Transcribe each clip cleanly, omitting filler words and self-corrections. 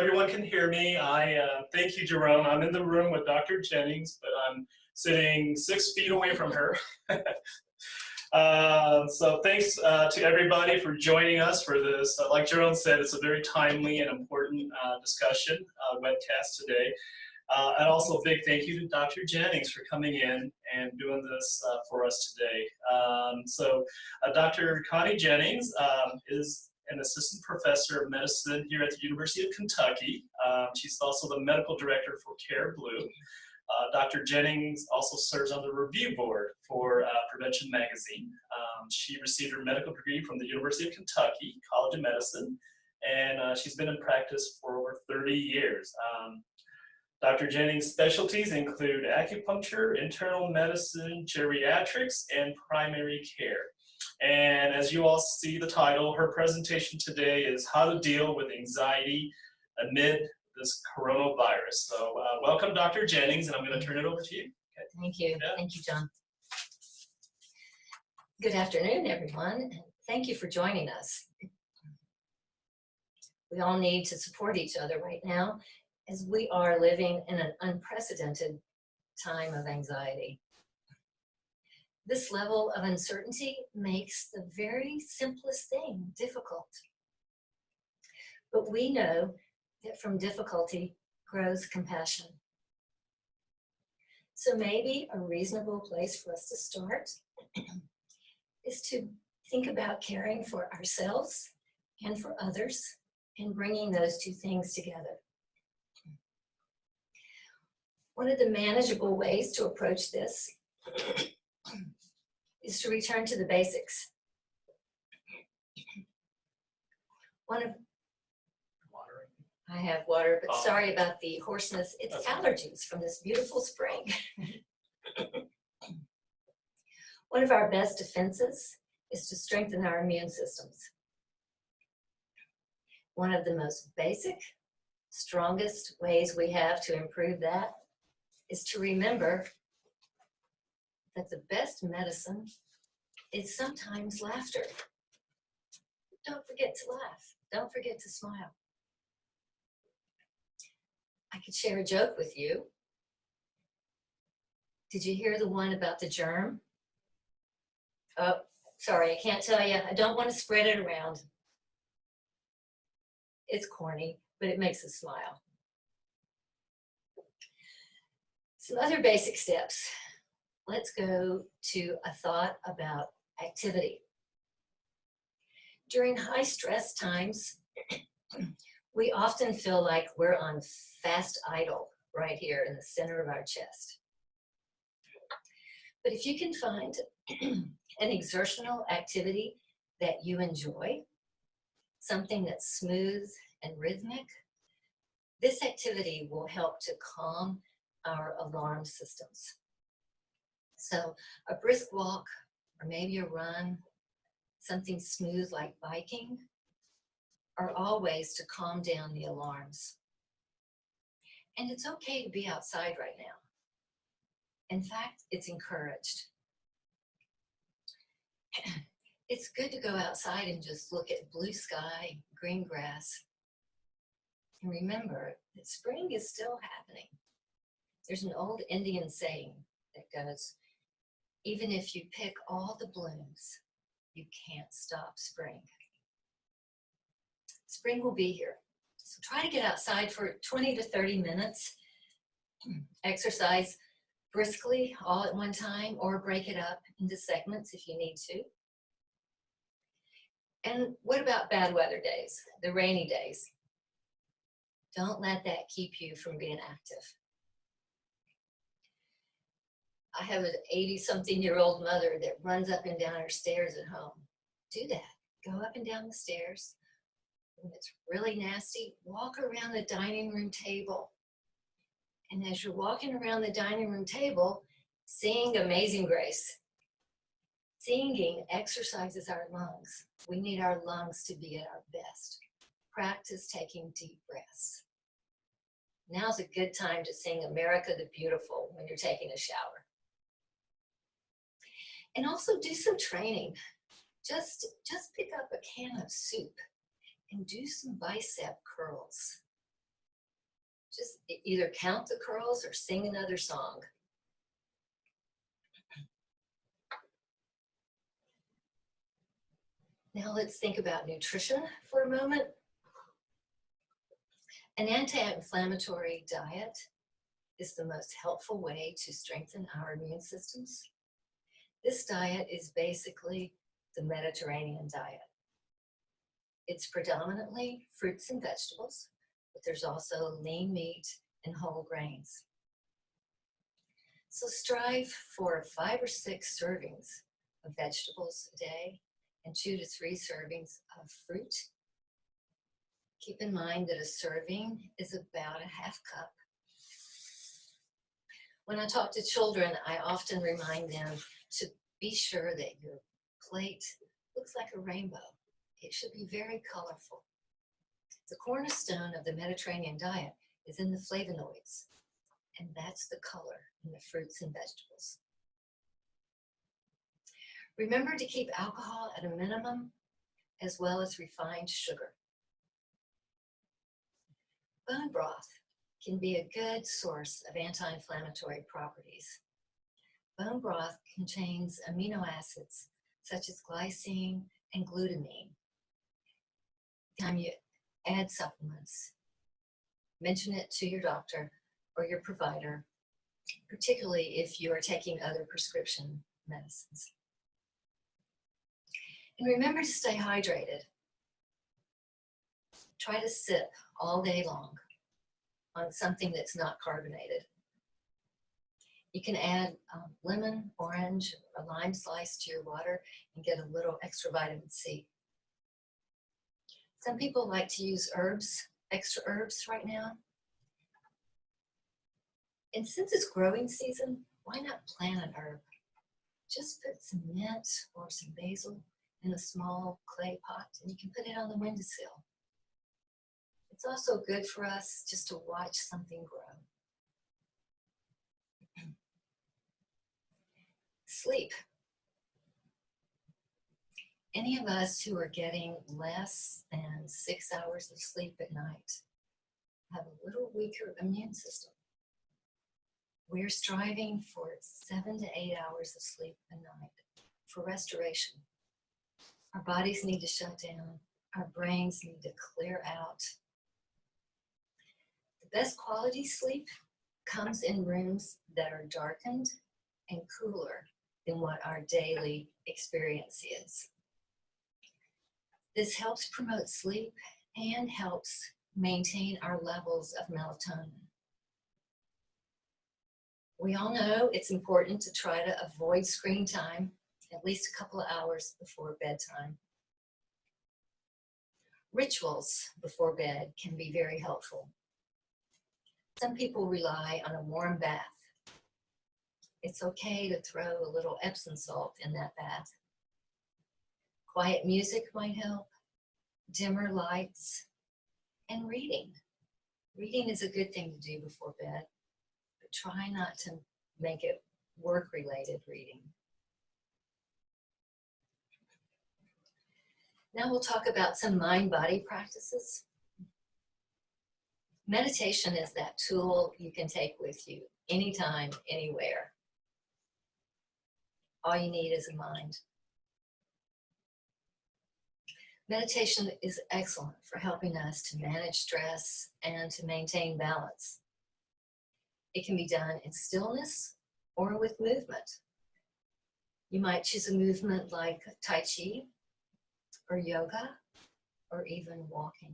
everyone can hear me. Thank you, Jerome. I'm in the room with Dr. Jennings, but I'm sitting 6 feet away from her. So thanks to everybody for joining us for this. Like Jerome said, it's a very timely and important discussion webcast today. And also a big thank you to Dr. Jennings for coming in and doing this for us today. Dr. Connie Jennings is an assistant professor of medicine here at the University of Kentucky. She's also the medical director for CareBlue. Dr. Jennings also serves on the review board for Prevention Magazine. She received her medical degree from the University of Kentucky College of Medicine, and she's been in practice for over 30 years. Dr. Jennings' specialties include acupuncture, internal medicine, geriatrics, and primary care. And as you all see the title, her presentation today is How to Deal with Anxiety Amid this Coronavirus. So welcome, Dr. Jennings, and I'm going to turn it over to you. Okay. Thank you. Yeah. Thank you, John. Good afternoon, everyone, and thank you for joining us. We all need to support each other right now as we are living in an unprecedented time of anxiety. This level of uncertainty makes the very simplest thing difficult. But we know that from difficulty grows compassion. So maybe a reasonable place for us to start is to think about caring for ourselves and for others and bringing those two things together. One of the manageable ways to approach this is to return to the basics. I have water, but sorry about the hoarseness. It's allergies from this beautiful spring. One of our best defenses is to strengthen our immune systems. One of the most basic, strongest ways we have to improve that is to remember that the best medicine is sometimes laughter. Don't forget to laugh. Don't forget to smile. I could share a joke with you. Did you hear the one about the germ? Oh, sorry, I can't tell you. I don't want to spread it around. It's corny, but it makes us smile. Some other basic steps. Let's go to a thought about activity. During high stress times, we often feel like we're on fast idle right here in the center of our chest. But if you can find an exertional activity that you enjoy, something that's smooth and rhythmic, this activity will help to calm our alarm systems. So a brisk walk, or maybe a run, something smooth like biking, are all ways to calm down the alarms. And it's okay to be outside right now. In fact, it's encouraged. It's good to go outside and just look at blue sky, green grass. And remember that spring is still happening. There's an old Indian saying that goes, even if you pick all the blooms, you can't stop spring. Spring will be here. So try to get outside for 20 to 30 minutes. Exercise briskly all at one time, or break it up into segments if you need to. And what about bad weather days, the rainy days? Don't let that keep you from being active. I have an 80-something-year-old mother that runs up and down her stairs at home. Do that. Go up and down the stairs. When it's really nasty, walk around the dining room table. And as you're walking around the dining room table, sing Amazing Grace. Singing exercises our lungs. We need our lungs to be at our best. Practice taking deep breaths. Now's a good time to sing America the Beautiful when you're taking a shower. And also do some training. Just pick up a can of soup and do some bicep curls. Just either count the curls or sing another song. Now let's think about nutrition for a moment. An anti-inflammatory diet is the most helpful way to strengthen our immune systems. This diet is basically the Mediterranean diet. It's predominantly fruits and vegetables, but there's also lean meat and whole grains. So strive for 5 or 6 servings of vegetables a day and 2 to 3 servings of fruit. Keep in mind that a serving is about a half cup. When I talk to children, I often remind them to be sure that your plate looks like a rainbow. It should be very colorful. The cornerstone of the Mediterranean diet is in the flavonoids, and that's the color in the fruits and vegetables. Remember to keep alcohol at a minimum, as well as refined sugar. Bone broth can be a good source of anti-inflammatory properties. Bone broth contains amino acids such as glycine and glutamine. Time you add supplements, mention it to your doctor or your provider, particularly if you are taking other prescription medicines. And remember to stay hydrated. Try to sip all day long on something that's not carbonated. You can add lemon, orange, or lime slice to your water and get a little extra vitamin C. Some people like to use herbs, extra herbs right now. And since it's growing season, why not plant an herb? Just put some mint or some basil in a small clay pot and you can put it on the windowsill. It's also good for us just to watch something grow. Sleep. Any of us who are getting less than 6 hours of sleep at night have a little weaker immune system. We're striving for 7 to 8 hours of sleep a night for restoration. Our bodies need to shut down. Our brains need to clear out. The best quality sleep comes in rooms that are darkened and cooler than what our daily experience is. This helps promote sleep and helps maintain our levels of melatonin. We all know it's important to try to avoid screen time at least a couple of hours before bedtime. Rituals before bed can be very helpful. Some people rely on a warm bath. It's okay to throw a little Epsom salt in that bath. Quiet music might help, dimmer lights, and reading. Reading is a good thing to do before bed, but try not to make it work-related reading. Now we'll talk about some mind-body practices. Meditation is that tool you can take with you anytime, anywhere. All you need is a mind. Meditation is excellent for helping us to manage stress and to maintain balance. It can be done in stillness or with movement. You might choose a movement like Tai Chi or yoga or even walking.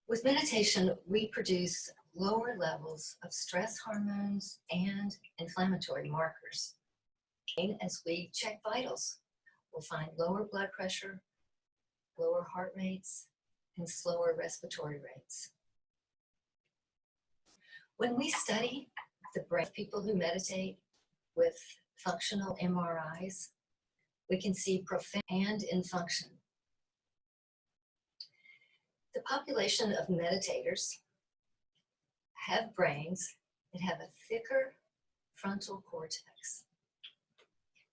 With meditation, we produce lower levels of stress hormones and inflammatory markers. As we check vitals, we'll find lower blood pressure, lower heart rates, and slower respiratory rates. When we study the brain of people who meditate with functional MRIs, we can see profound and in function. The population of meditators have brains that have a thicker frontal cortex.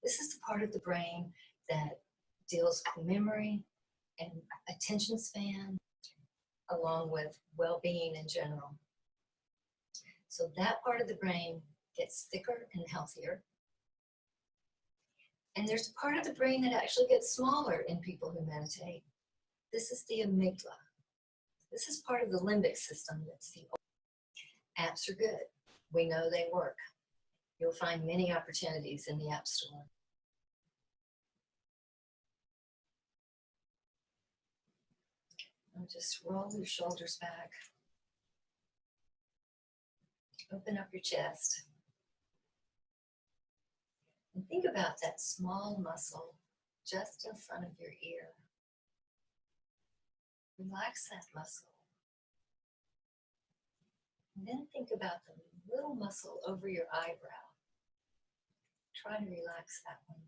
This is the part of the brain that deals with memory and attention span along with well-being in general. So that part of the brain gets thicker and healthier. And there's a part of the brain that actually gets smaller in people who meditate. This is the amygdala. This is part of the limbic system. That's the apps are good. We know they work. You'll find many opportunities in the App Store. And just roll your shoulders back. Open up your chest. And think about that small muscle just in front of your ear. Relax that muscle. And then think about the little muscle over your eyebrow. Try to relax that one.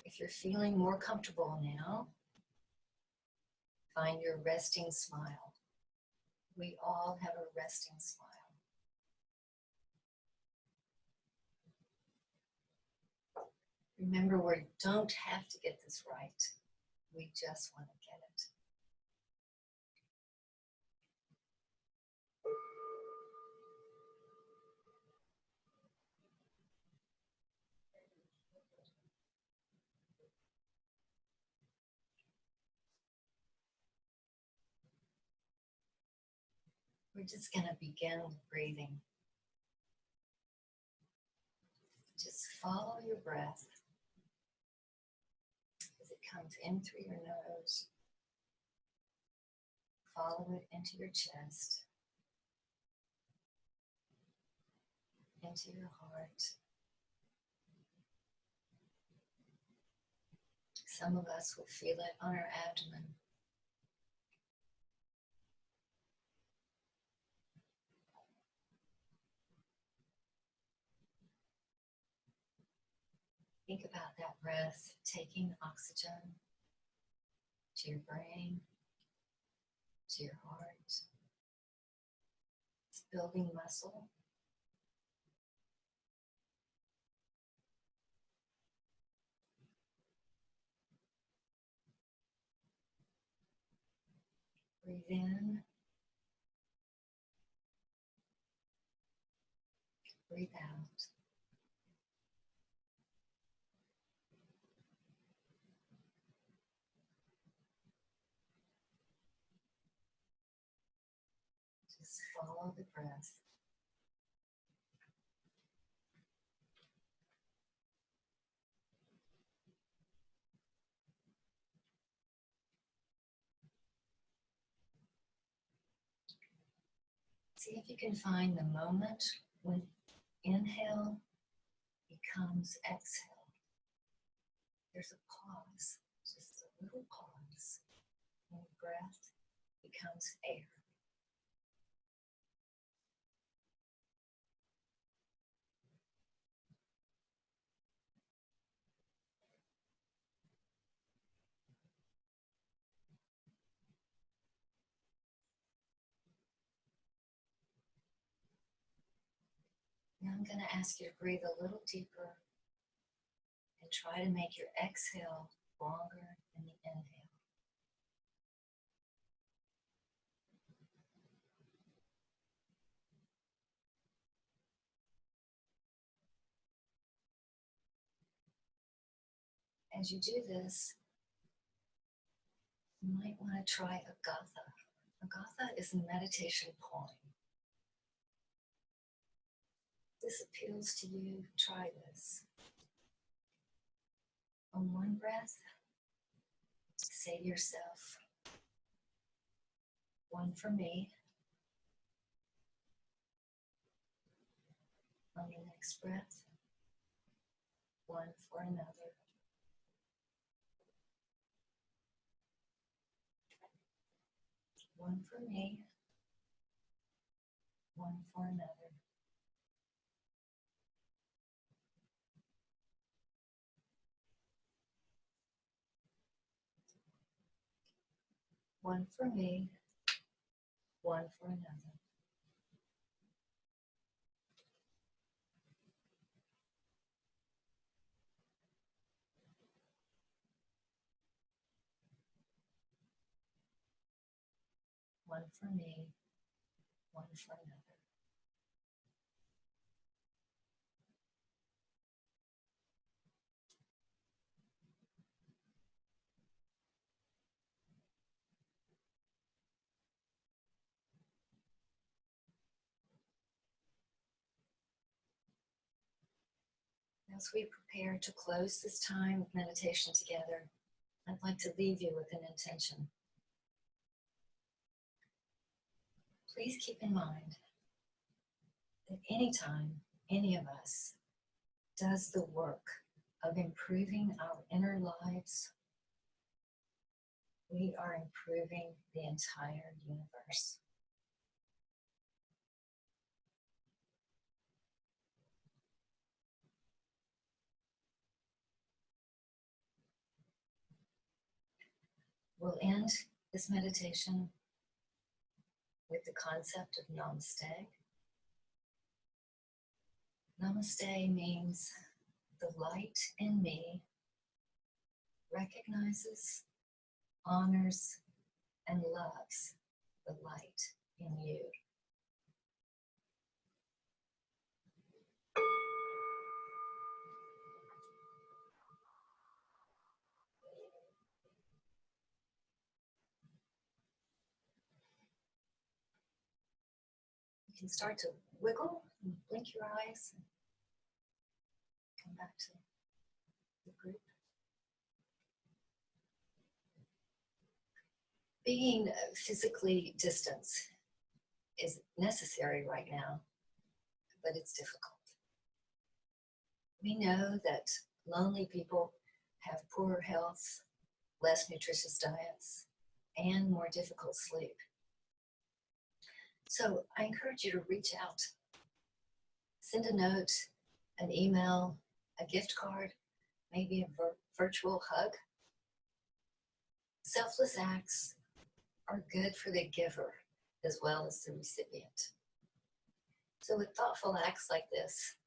If you're feeling more comfortable now, find your resting smile. We all have a resting smile. Remember, we don't have to get this right. We just want to get it. We're just going to begin with breathing. Just follow your breath as it comes in through your nose. Follow it into your chest, into your heart. Some of us will feel it on our abdomen. Think about that breath taking oxygen to your brain, to your heart. It's building muscle. Breathe in. Breathe out. Just follow the breath. See if you can find the moment when inhale becomes exhale. There's a pause, just a little pause, when breath becomes air. Now I'm going to ask you to breathe a little deeper and try to make your exhale longer than the inhale. As you do this, you might want to try Agatha. Agatha is a meditation poem. This appeals to you, try this. On one breath, say to yourself, one for me. On the next breath, one for another. One for me, one for another. One for me, one for another. one for me, one for another. As we prepare to close this time of meditation together, I'd like to leave you with an intention. Please keep in mind that anytime any of us does the work of improving our inner lives, we are improving the entire universe. We'll end this meditation with the concept of Namaste. Namaste means the light in me recognizes, honors, and loves the light in you. You can start to wiggle and blink your eyes and come back to the group. Being physically distant is necessary right now, but it's difficult. We know that lonely people have poorer health, less nutritious diets, and more difficult sleep. So I encourage you to reach out. Send a note, an email, a gift card, maybe a virtual hug. Selfless acts are good for the giver as well as the recipient. So with thoughtful acts like this,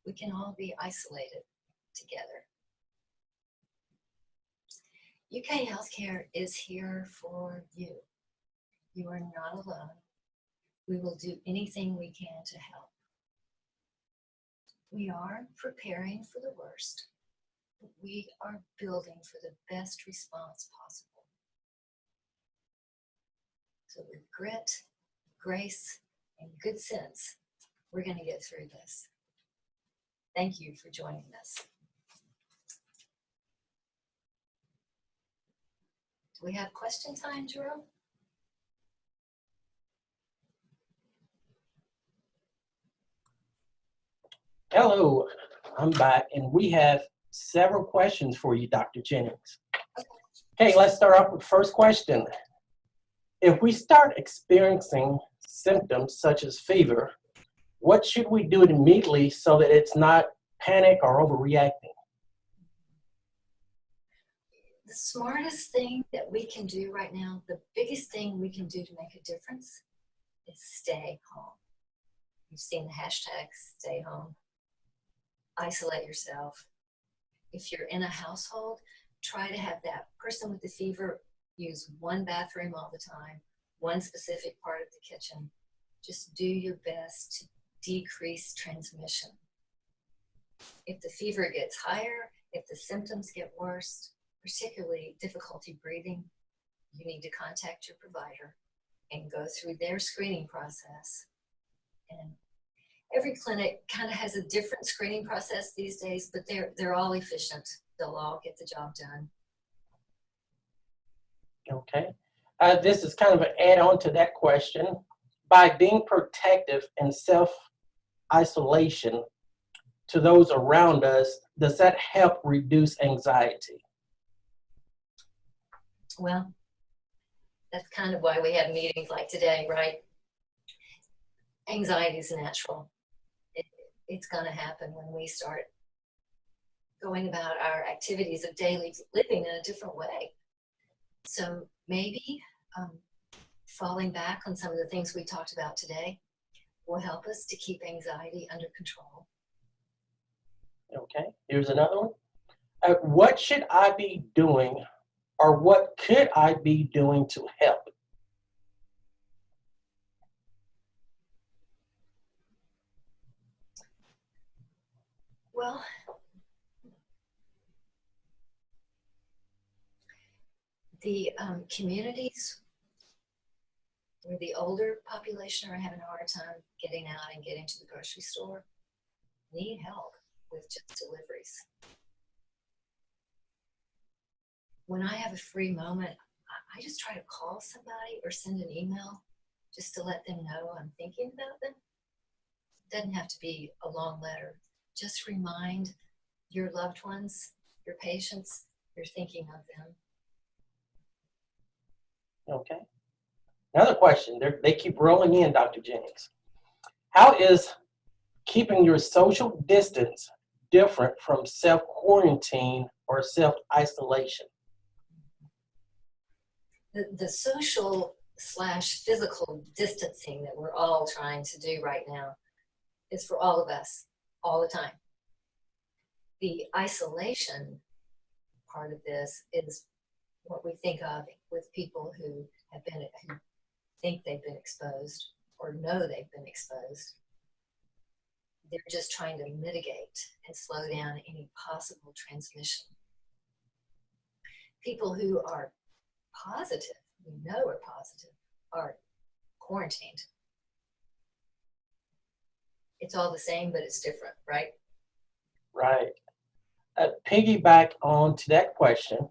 we can all be isolated together. UK Healthcare is here for you. You are not alone. We will do anything we can to help. We are preparing for the worst, but we are building for the best response possible. So with grit, grace, and good sense, we're going to get through this. Thank you for joining us. Do we have question time, Jerome? Hello, I'm back, and we have several questions for you, Dr. Jennings. Okay, let's start off with the first question. If we start experiencing symptoms such as fever, what should we do immediately so that it's not panic or overreacting? The smartest thing that we can do right now, the biggest thing we can do to make a difference is stay home. You've seen the hashtag stay home. Isolate yourself. If you're in a household, try to have that person with the fever use one bathroom all the time, one specific part of the kitchen. Just do your best to decrease transmission. If the fever gets higher, if the symptoms get worse, particularly difficulty breathing, you need to contact your provider and go through their screening process. And every clinic kind of has a different screening process these days, but they're all efficient. They'll all get the job done. Okay. This is kind of an add-on to that question. By being protective and self-isolation to those around us, does that help reduce anxiety? Well, that's kind of why we have meetings like today, right? Anxiety is natural. It's going to happen when we start going about our activities of daily living in a different way. So maybe falling back on some of the things we talked about today will help us to keep anxiety under control. Okay, here's another one. What should I be doing, or what could I be doing to help? Well, the communities where the older population are having a hard time getting out and getting to the grocery store need help with just deliveries. When I have a free moment, I just try to call somebody or send an email just to let them know I'm thinking about them. It doesn't have to be a long letter. Just remind your loved ones, your patients, you're thinking of them. Okay. Another question. They keep rolling in, Dr. Jennings. How is keeping your social distance different from self-quarantine or self-isolation? The social / physical distancing that we're all trying to do right now is for all of us, all the time. The isolation part of this is what we think of with people who think they've been exposed or know they've been exposed. They're just trying to mitigate and slow down any possible transmission. People who are positive, we know are positive, are quarantined. It's all the same, but it's different, right? Right. Piggyback on to that question,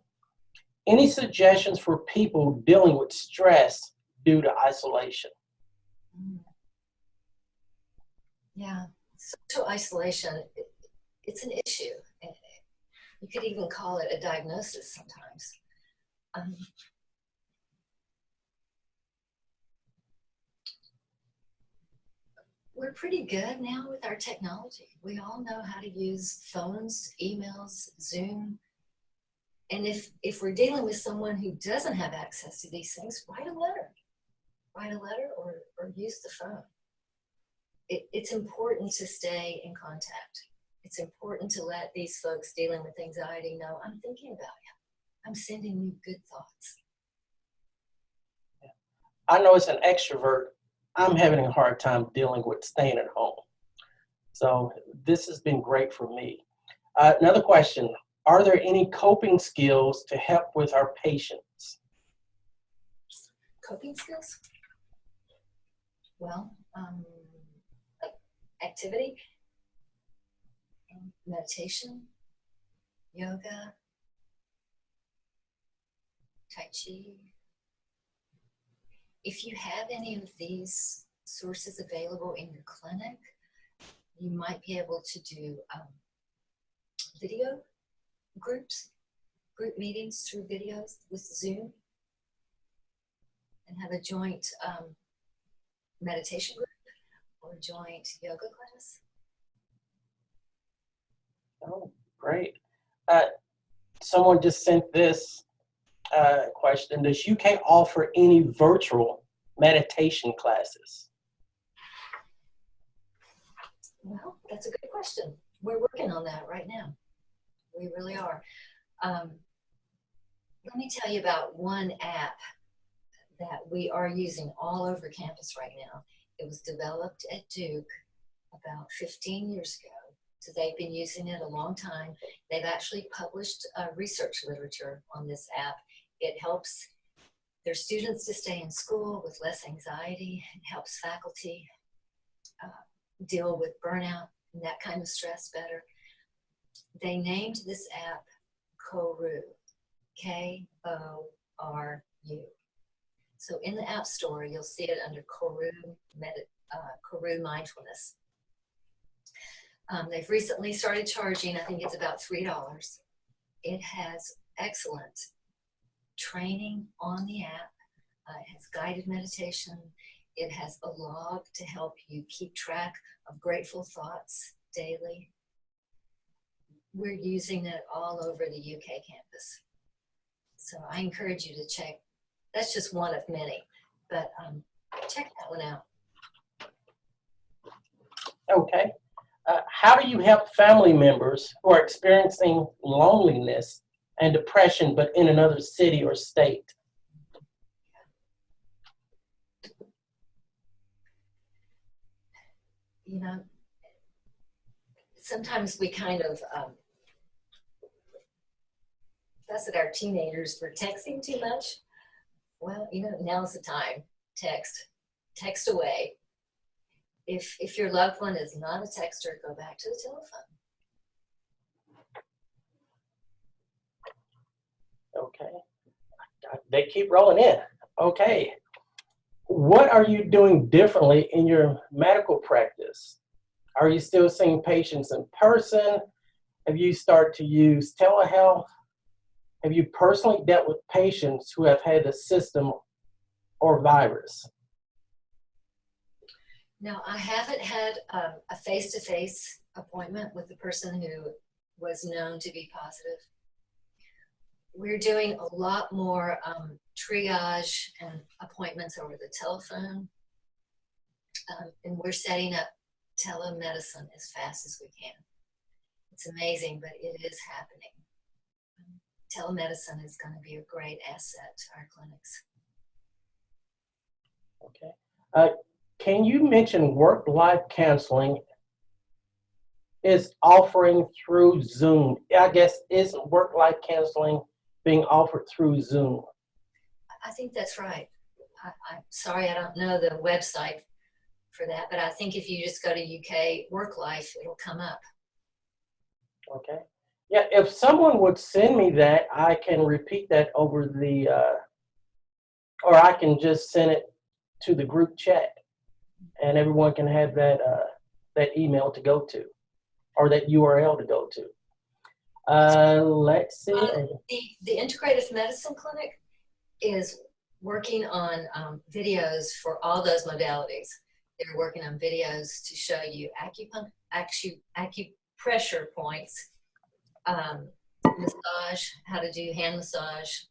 any suggestions for people dealing with stress due to isolation? Yeah, social isolation, it's an issue. You could even call it a diagnosis sometimes. We're pretty good now with our technology. We all know how to use phones, emails, Zoom. And if we're dealing with someone who doesn't have access to these things, write a letter. Write a letter or use the phone. It's important to stay in contact. It's important to let these folks dealing with anxiety know, I'm thinking about you. I'm sending you good thoughts. I know as an extrovert, I'm having a hard time dealing with staying at home. So this has been great for me. Another question, are there any coping skills to help with our patients? Coping skills? Well, like activity, meditation, yoga, Tai Chi. If you have any of these sources available in your clinic, you might be able to do video groups, group meetings through videos with Zoom, and have a joint meditation group or a joint yoga class. Oh, great. Someone just sent this question. Does UK offer any virtual meditation classes? Well, that's a good question. We're working on that right now. We really are. Let me tell you about one app that we are using all over campus right now. It was developed at Duke about 15 years ago. So they've been using it a long time. They've actually published research literature on this app. It helps their students to stay in school with less anxiety. It helps faculty deal with burnout and that kind of stress better. They named this app CoRU, K-O-R-U. So in the App Store, you'll see it under CoRU Mindfulness. They've recently started charging, I think it's about $3. It has excellent training on the app. It has guided meditation. It has a log to help you keep track of grateful thoughts daily. We're using it all over the UK campus. So I encourage you to check. That's just one of many, but check that one out. Okay. How do you help family members who are experiencing loneliness and depression, but in another city or state? You know, sometimes we kind of fuss at our teenagers for texting too much. Well, you know, now's the time. Text away. If your loved one is not a texter, go back to the telephone. Okay. They keep rolling in. Okay. What are you doing differently in your medical practice? Are you still seeing patients in person? Have you started to use telehealth? Have you personally dealt with patients who have had a system or virus? No, I haven't had a face-to-face appointment with the person who was known to be positive. We're doing a lot more triage and appointments over the telephone. And we're setting up telemedicine as fast as we can. It's amazing, but it is happening. Telemedicine is going to be a great asset to our clinics. Okay. Can you mention work-life counseling is offering through Zoom? I guess isn't work-life counseling being offered through Zoom? I think that's right. I'm sorry, I don't know the website for that, but I think if you just go to UK Work Life, it'll come up. Okay. Yeah, if someone would send me that, I can repeat that over the, or I can just send it to the group chat, and everyone can have that that email to go to, or that URL to go to. Let's see. The Integrative Medicine Clinic is working on videos for all those modalities. They're working on videos to show you acupressure points, massage, how to do hand massage,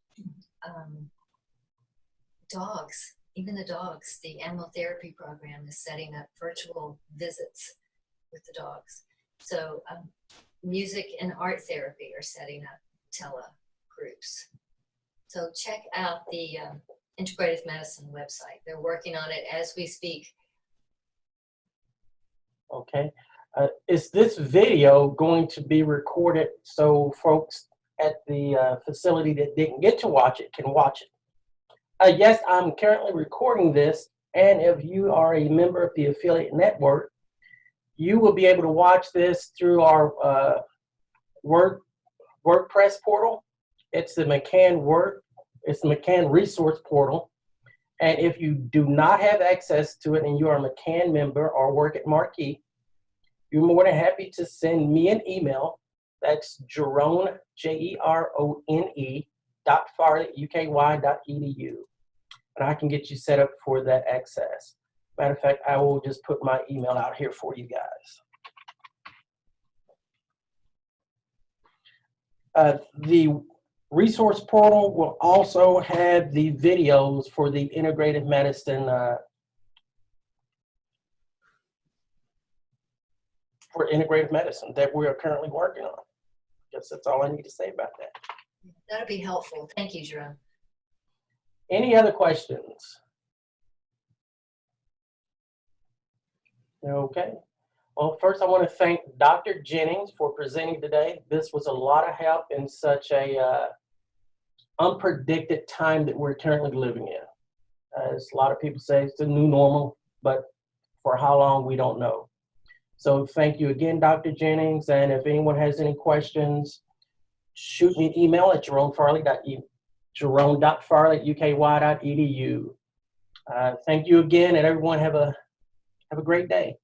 dogs, even the dogs. The animal therapy program is setting up virtual visits with the dogs. So music and art therapy are setting up tele-groups. So check out the Integrative Medicine website. They're working on it as we speak. Okay. Is this video going to be recorded so folks at the facility that didn't get to watch it can watch it? Yes, I'm currently recording this, and if you are a member of the affiliate network, you will be able to watch this through our WordPress portal. It's the McCann Resource Portal. And if you do not have access to it and you are a McCann member or work at Marquee, you're more than happy to send me an email. That's Jerone, Jerone, .farley@uky.edu. And I can get you set up for that access. Matter of fact, I will just put my email out here for you guys. The resource portal will also have the videos for the integrative medicine that we are currently working on. I guess that's all I need to say about that. That'll be helpful. Thank you, Jerome. Any other questions? Okay. Well, first I want to thank Dr. Jennings for presenting today. This was a lot of help in such a unpredicted time that we're currently living in. As a lot of people say, it's the new normal, but for how long, we don't know. So thank you again, Dr. Jennings. And if anyone has any questions, shoot me an email at jerome.farley@uky.edu. Thank you again, and everyone have a great day.